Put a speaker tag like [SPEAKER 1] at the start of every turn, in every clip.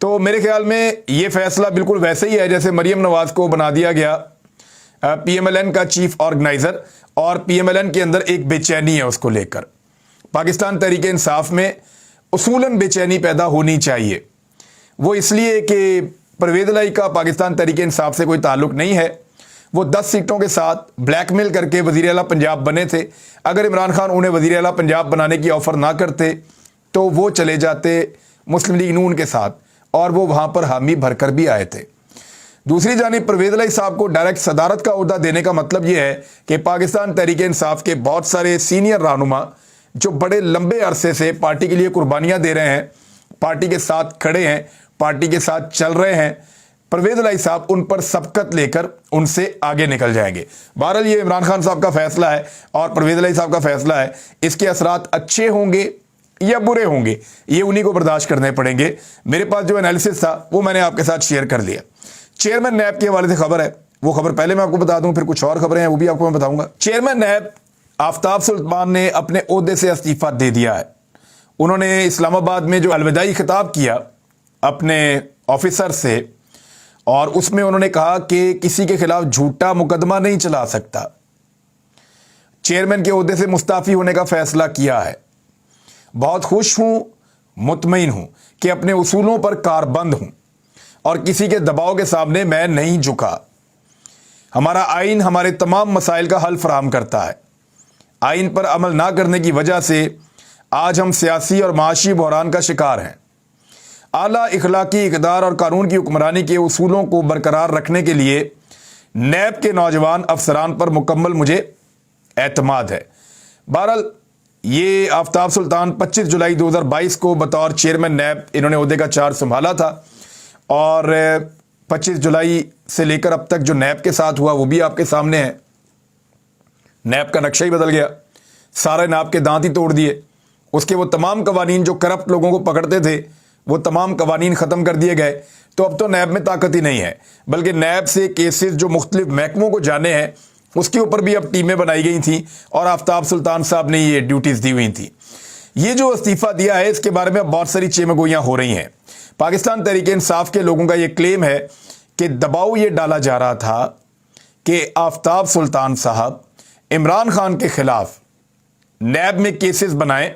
[SPEAKER 1] تو میرے خیال میں یہ فیصلہ بالکل ویسے ہی ہے جیسے مریم نواز کو بنا دیا گیا پی ایم ایل این کا چیف آرگنائزر، اور پی ایم ایل این کے اندر ایک بے چینی ہے اس کو لے کر۔ پاکستان تحریک انصاف میں اصولاً بے چینی پیدا ہونی چاہیے، وہ اس لیے کہ پرویز الہی کا پاکستان تحریک انصاف سے کوئی تعلق نہیں ہے۔ وہ 10 سیٹوں کے ساتھ بلیک میل کر کے وزیر اعلیٰ پنجاب بنے تھے۔ اگر عمران خان انہیں وزیر اعلیٰ پنجاب بنانے کی آفر نہ کرتے تو وہ چلے جاتے مسلم لیگ نون کے ساتھ، اور وہ وہاں پر حامی بھر کر بھی آئے تھے۔ دوسری جانب پرویز الہی صاحب کو ڈائریکٹ صدارت کا عہدہ دینے کا مطلب یہ ہے کہ پاکستان تحریک انصاف کے بہت سارے سینئر رہنما جو بڑے لمبے عرصے سے پارٹی کے لیے قربانیاں دے رہے ہیں، پارٹی کے ساتھ کھڑے ہیں، پارٹی کے ساتھ چل رہے ہیں، پرویز الہی صاحب ان پر سبقت لے کر ان سے آگے نکل جائیں گے۔ بہرحال یہ عمران خان صاحب کا فیصلہ ہے اور پرویز الہی صاحب کا فیصلہ ہے، اس کے اثرات اچھے ہوں گے یا برے ہوں گے یہ انہی کو برداشت کرنے پڑیں گے۔ میرے پاس جو انالیسس تھا وہ میں نے آپ کے ساتھ شیئر کر لیا۔ چیئرمین نیب کے حوالے سے خبر ہے، وہ خبر پہلے میں آپ کو بتا دوں، پھر کچھ اور خبریں ہیں وہ بھی آپ کو میں بتاؤں گا۔ چیئرمین نیب آفتاب سلطان نے اپنے عہدے سے استعفیٰ دے دیا ہے۔ انہوں نے اسلام آباد میں جو الوداعی خطاب کیا اپنے آفیسر سے، اور اس میں انہوں نے کہا کہ کسی کے خلاف جھوٹا مقدمہ نہیں چلا سکتا۔ چیئرمین کے عہدے سے مستعفی ہونے کا فیصلہ کیا ہے۔ بہت خوش ہوں، مطمئن ہوں کہ اپنے اصولوں پر کاربند ہوں اور کسی کے دباؤ کے سامنے میں نہیں جھکا۔ ہمارا آئین ہمارے تمام مسائل کا حل فراہم کرتا ہے۔ آئین پر عمل نہ کرنے کی وجہ سے آج ہم سیاسی اور معاشی بحران کا شکار ہیں۔ اعلیٰ اخلاقی اقدار اور قانون کی حکمرانی کے اصولوں کو برقرار رکھنے کے لیے نیب کے نوجوان افسران پر مکمل مجھے اعتماد ہے۔ بہرحال یہ آفتاب سلطان 25 جولائی 2022 کو بطور چیئرمین نیب انہوں نے عہدے کا چارج سنبھالا تھا، اور 25 جولائی سے لے کر اب تک جو نیب کے ساتھ ہوا وہ بھی آپ کے سامنے ہے۔ نیب کا نقشہ ہی بدل گیا، سارے نیب کے دانت ہی توڑ دیے۔ اس کے وہ تمام قوانین جو کرپٹ لوگوں کو پکڑتے تھے وہ تمام قوانین ختم کر دیے گئے۔ تو اب تو نیب میں طاقت ہی نہیں ہے، بلکہ نیب سے کیسز جو مختلف محکموں کو جانے ہیں اس کے اوپر بھی اب ٹیمیں بنائی گئی تھیں، اور آفتاب سلطان صاحب نے یہ ڈیوٹیز دی ہوئی تھیں۔ یہ جو استعفیٰ دیا ہے اس کے بارے میں بہت ساری چیمگوئیاں ہو رہی ہیں۔ پاکستان تحریک انصاف کے لوگوں کا یہ کلیم ہے کہ دباؤ یہ ڈالا جا رہا تھا کہ آفتاب سلطان صاحب عمران خان کے خلاف نیب میں کیسز بنائیں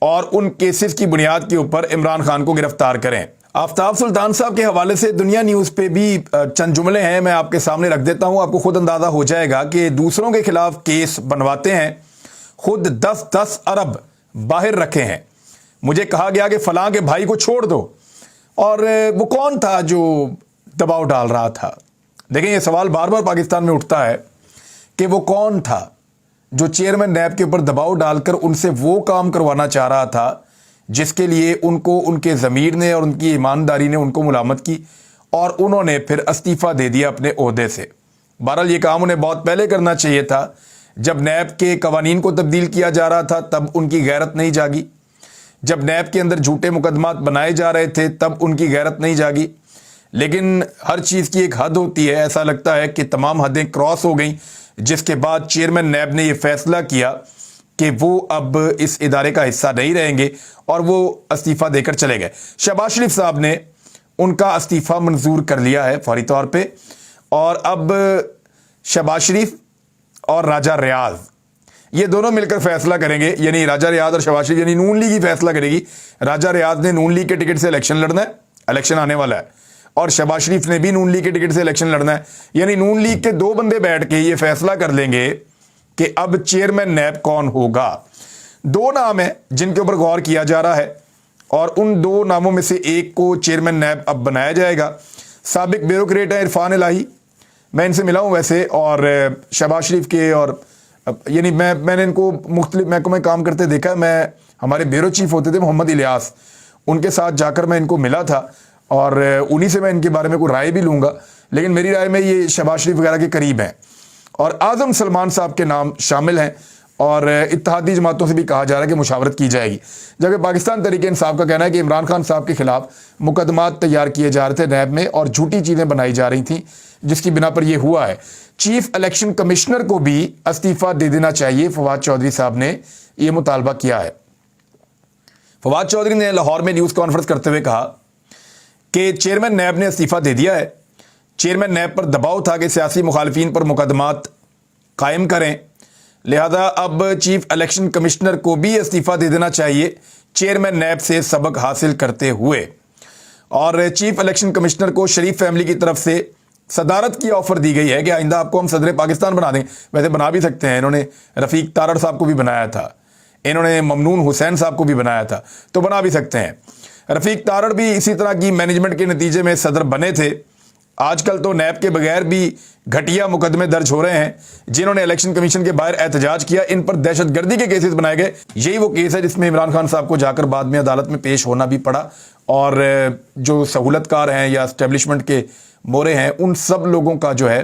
[SPEAKER 1] اور ان کیسز کی بنیاد کے اوپر عمران خان کو گرفتار کریں۔ آفتاب سلطان صاحب کے حوالے سے دنیا نیوز پہ بھی چند جملے ہیں، میں آپ کے سامنے رکھ دیتا ہوں، آپ کو خود اندازہ ہو جائے گا کہ دوسروں کے خلاف کیس بنواتے ہیں، خود 10 ارب باہر رکھے ہیں۔ مجھے کہا گیا کہ فلاں کے بھائی کو چھوڑ دو، اور وہ کون تھا جو دباؤ ڈال رہا تھا؟ دیکھیں یہ سوال بار بار پاکستان میں اٹھتا ہے کہ وہ کون تھا جو چیئرمین نیب کے اوپر دباؤ ڈال کر ان سے وہ کام کروانا چاہ رہا تھا جس کے لیے ان کو ان کے ضمیر نے اور ان کی ایمانداری نے ان کو ملامت کی، اور انہوں نے پھر استعفیٰ دے دیا اپنے عہدے سے۔ بہرحال یہ کام انہیں بہت پہلے کرنا چاہیے تھا، جب نیب کے قوانین کو تبدیل کیا جا رہا تھا تب ان کی غیرت نہیں جاگی، جب نیب کے اندر جھوٹے مقدمات بنائے جا رہے تھے تب ان کی غیرت نہیں جاگی۔ لیکن ہر چیز کی ایک حد ہوتی ہے، ایسا لگتا ہے کہ تمام حدیں کراس ہو گئیں، جس کے بعد چیئرمین نیب نے یہ فیصلہ کیا کہ وہ اب اس ادارے کا حصہ نہیں رہیں گے، اور وہ استعفیٰ دے کر چلے گئے۔ شہباز شریف صاحب نے ان کا استعفیٰ منظور کر لیا ہے فوری طور پہ، اور اب شہباز شریف اور راجہ ریاض یہ دونوں مل کر فیصلہ کریں گے، یعنی راجہ ریاض اور شہباز شریف، یعنی نون لیگ ہی فیصلہ کرے گی۔ راجہ ریاض نے نون لیگ کے ٹکٹ سے الیکشن لڑنا ہے، الیکشن آنے والا ہے، اور شہباز شریف نے بھی نون لیگ کے ٹکٹ سے الیکشن لڑنا ہے، یعنی نون لیگ کے دو بندے بیٹھ کے یہ فیصلہ کر لیں گے کہ اب چیئرمین نیب کون ہوگا۔ دو نام ہیں جن کے اوپر غور کیا جا رہا ہے، اور ان دو ناموں میں سے ایک کو چیئرمین نیب اب بنایا جائے گا۔ سابق بیوروکریٹ ہیں عرفان الہی، میں ان سے ملا ہوں ویسے، اور شہباز شریف کے، اور یعنی میں نے ان کو مختلف محکموں میں کام کرتے دیکھا۔ میں ہمارے بیورو چیف ہوتے تھے محمد الیاس، ان کے ساتھ جا کر میں ان کو ملا تھا، اور انہی سے میں ان کے بارے میں کوئی رائے بھی لوں گا، لیکن میری رائے میں یہ شہباز شریف وغیرہ کے قریب ہیں، اور اعظم سلمان صاحب کے نام شامل ہیں، اور اتحادی جماعتوں سے بھی کہا جا رہا ہے کہ مشاورت کی جائے گی، جبکہ پاکستان تحریک انصاف کا کہنا ہے کہ عمران خان صاحب کے خلاف مقدمات تیار کیے جا رہے تھے نیب میں، اور جھوٹی چیزیں بنائی جا رہی تھیں، جس کی بنا پر یہ ہوا ہے۔ چیف الیکشن کمشنر کو بھی استعفیٰ دے دینا چاہیے، فواد چودھری صاحب نے یہ مطالبہ کیا ہے۔ فواد چودھری نے لاہور میں نیوز کانفرنس کرتے ہوئے کہا کہ چیئرمین نیب نے استعفیٰ دے دیا ہے. چیئرمین نیب پر دباؤ تھا کہ سیاسی مخالفین پر مقدمات قائم کریں، لہذا اب چیف الیکشن کمشنر کو بھی استعفیٰ دے دینا چاہیے چیئرمین نیب سے سبق حاصل کرتے ہوئے. اور چیف الیکشن کمشنر کو شریف فیملی کی طرف سے صدارت کی آفر دی گئی ہے کہ آئندہ آپ کو ہم صدر پاکستان بنا دیں. ویسے بنا بھی سکتے ہیں، انہوں نے رفیق تارڑ صاحب کو بھی بنایا تھا، انہوں نے ممنون حسین صاحب کو بھی بنایا تھا، تو بنا بھی سکتے ہیں. رفیق تارڑ بھی اسی طرح کی مینجمنٹ کے نتیجے میں صدر بنے تھے. آج کل تو نیب کے بغیر بھی گھٹیا مقدمے درج ہو رہے ہیں. جنہوں نے الیکشن کمیشن کے باہر احتجاج کیا ان پر دہشت گردی کے کیسز بنائے گئے. یہی وہ کیس ہے جس میں عمران خان صاحب کو جا کر بعد میں عدالت میں پیش ہونا بھی پڑا، اور جو سہولت کار ہیں یا اسٹیبلشمنٹ کے مورے ہیں ان سب لوگوں کا جو ہے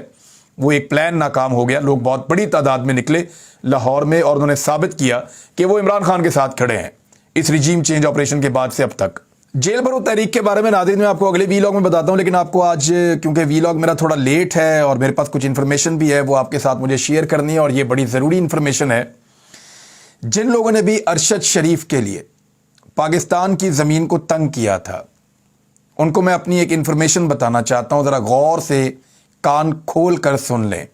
[SPEAKER 1] وہ ایک پلان ناکام ہو گیا. لوگ بہت بڑی تعداد میں نکلے لاہور میں اور انہوں نے ثابت کیا کہ وہ عمران خان کے ساتھ کھڑے ہیں اس ریجیم چینج آپریشن کے بعد سے اب تک. جیل بھرو تحریک کے بارے میں ناظرین میں آپ کو اگلے ویلاگ میں بتاتا ہوں، لیکن آپ کو آج کیونکہ ویلاگ میرا تھوڑا لیٹ ہے اور میرے پاس کچھ انفارمیشن بھی ہے وہ آپ کے ساتھ مجھے شیئر کرنی ہے، اور یہ بڑی ضروری انفارمیشن ہے. جن لوگوں نے بھی ارشد شریف کے لیے پاکستان کی زمین کو تنگ کیا تھا ان کو میں اپنی ایک انفارمیشن بتانا چاہتا ہوں، ذرا غور سے کان کھول کر سن لیں.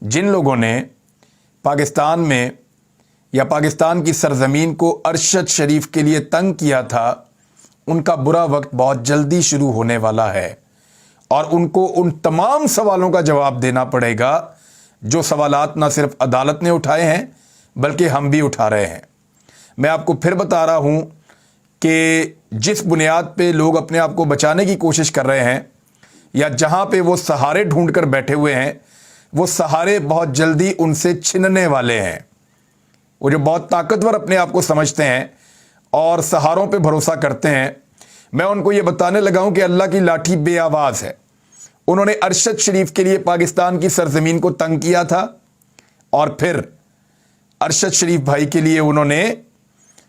[SPEAKER 1] جن لوگوں نے پاکستان میں یا پاکستان کی سرزمین کو ارشد شریف کے لیے تنگ کیا تھا ان کا برا وقت بہت جلدی شروع ہونے والا ہے، اور ان کو ان تمام سوالوں کا جواب دینا پڑے گا جو سوالات نہ صرف عدالت نے اٹھائے ہیں بلکہ ہم بھی اٹھا رہے ہیں. میں آپ کو پھر بتا رہا ہوں کہ جس بنیاد پہ لوگ اپنے آپ کو بچانے کی کوشش کر رہے ہیں یا جہاں پہ وہ سہارے ڈھونڈ کر بیٹھے ہوئے ہیں وہ سہارے بہت جلدی ان سے چھننے والے ہیں. وہ جو بہت طاقتور اپنے آپ کو سمجھتے ہیں اور سہاروں پہ بھروسہ کرتے ہیں، میں ان کو یہ بتانے لگا ہوں کہ اللہ کی لاٹھی بے آواز ہے. انہوں نے ارشد شریف کے لیے پاکستان کی سرزمین کو تنگ کیا تھا، اور پھر ارشد شریف بھائی کے لیے انہوں نے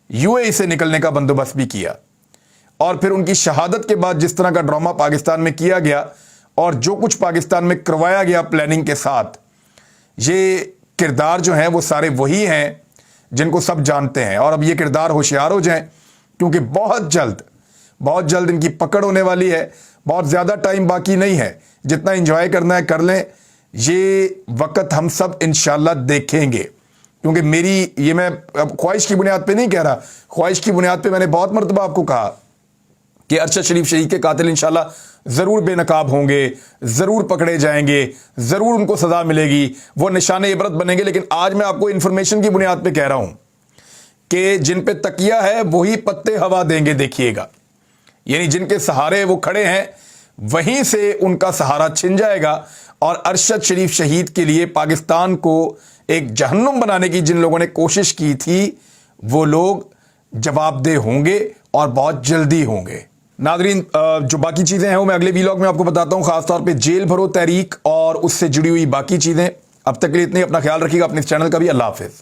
[SPEAKER 1] یو اے ای سے نکلنے کا بندوبست بھی کیا. اور پھر ان کی شہادت کے بعد جس طرح کا ڈرامہ پاکستان میں کیا گیا اور جو کچھ پاکستان میں کروایا گیا پلاننگ کے ساتھ، یہ کردار جو ہیں وہ سارے وہی ہیں جن کو سب جانتے ہیں. اور اب یہ کردار ہوشیار ہو جائیں کیونکہ بہت جلد ان کی پکڑ ہونے والی ہے. بہت زیادہ ٹائم باقی نہیں ہے، جتنا انجوائے کرنا ہے کر لیں. یہ وقت ہم سب انشاءاللہ دیکھیں گے، کیونکہ میری یہ میں خواہش کی بنیاد پہ نہیں کہہ رہا، خواہش کی بنیاد پہ میں نے بہت مرتبہ آپ کو کہا کہ ارشد شریف شہید کے قاتل انشاءاللہ ضرور بے نقاب ہوں گے، ضرور پکڑے جائیں گے، ضرور ان کو سزا ملے گی، وہ نشان عبرت بنیں گے. لیکن آج میں آپ کو انفارمیشن کی بنیاد پہ کہہ رہا ہوں کہ جن پہ تکیہ ہے وہی پتے ہوا دیں گے. دیکھیے گا، یعنی جن کے سہارے وہ کھڑے ہیں وہیں سے ان کا سہارا چھن جائے گا، اور ارشد شریف شہید کے لیے پاکستان کو ایک جہنم بنانے کی جن لوگوں نے کوشش کی تھی وہ لوگ جواب دہ ہوں گے اور بہت جلدی ہوں گے. ناظرین، جو باقی چیزیں ہیں وہ میں اگلے ویلاگ میں آپ کو بتاتا ہوں، خاص طور پہ جیل بھرو تحریک اور اس سے جڑی ہوئی باقی چیزیں. اب تک کے لیے اتنے، اپنا خیال رکھیے گا، اپنے اس چینل کا بھی. اللہ حافظ.